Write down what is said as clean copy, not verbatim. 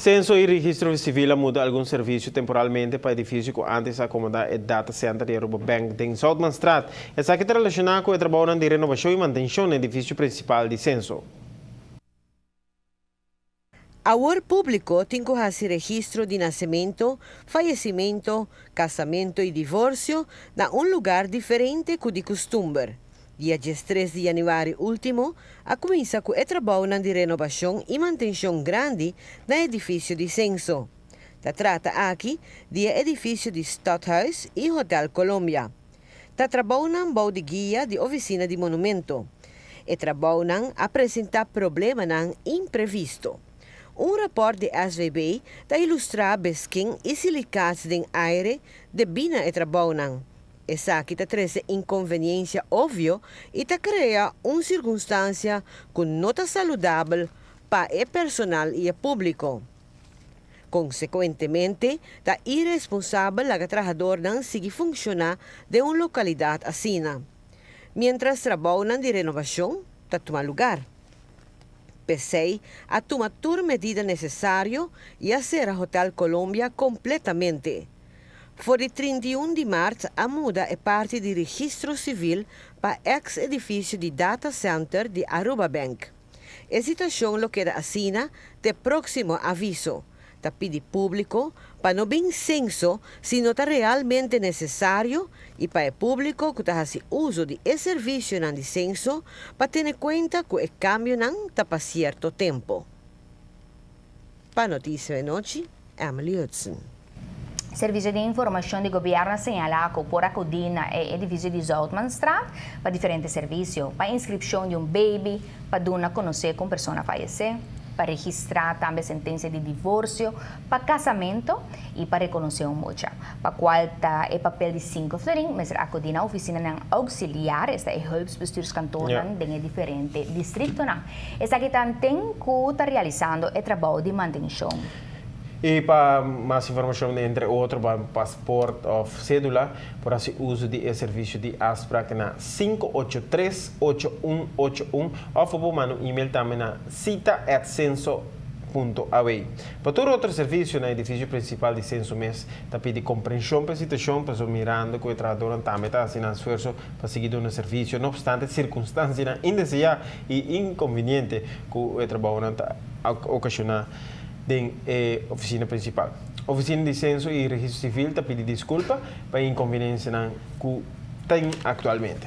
Censo e registro civil muda algum serviço temporalmente para edifício que antes acomodava o data center de Bank em Southmanstraat. Essa que está relacionada com o trabalho de renovação e manutenção do edifício principal de Censo. Awar público tem que fazer registro de nascimento, falecimento, casamento e divórcio na lugar diferente que de costume. Dia 13 de janeiro último, a começa com o trabalho de renovação e manutenção grande no edifício de Censo. Se trata aqui do edifício de Stadhuis e Hotel Columbia. Se trabalha no de guia de oficina de monumento. E trabalha apresenta problema imprevisto. Rapport de SVB da ilustra besking e silicados de aire de bina e trabalho. Essa que traz inconveniência óbvio e cria uma circunstância com nota saudável para o personal e o público. Consequentemente, é irresponsável que o trabalhador não siga funcionar de uma localidade assim. Mientras trabalham de renovação, está tomando lugar. Pensei a tomar toda medida necessária e fazer a Hotel Columbia completamente. For o 31 de março, a muda é parte do registro civil para o ex-edifício de data center de Aruba Bank. A situação lo queda assim de próximo aviso. Está pedido público para não bem censo se não está realmente necessário e para o público que está fazendo uso de serviço de censo para ter conta que o cambio não está para certo tempo. Para notícia de noite, Emily Hudson. Serviço de Informação do Governo señala que por acudir na edifício de Zoutmanstraat para diferentes serviços, para inscrição de baby, para dar a conhecer com pessoa falecer, para registrar também sentença de divórcio, para casamento e para reconhecer mocha. Para qual está o papel de 5 florin, mas acudir na oficina ng auxiliar, esta é hulpsbestuurskantoren de diferentes distritos. Esta que tem que estar realizando o trabalho de manutenção. E para mais informação, entre outros, para passaporte ou cédula, por assim uso de serviço de ASPRAC na 583-8181 ou por mandar um e-mail também na cita@censo.aw. Para todo outro serviço no edifício principal de Censo mês, está pedindo compreensão para a situação, para mirando que o trabalhador também está fazendo esforço para seguir um serviço, não obstante circunstâncias indesejadas e inconvenientes que o trabalhador está ocasionando da oficina principal. A oficina de censo e registro civil está pedindo desculpa para a inconveniência que tem atualmente.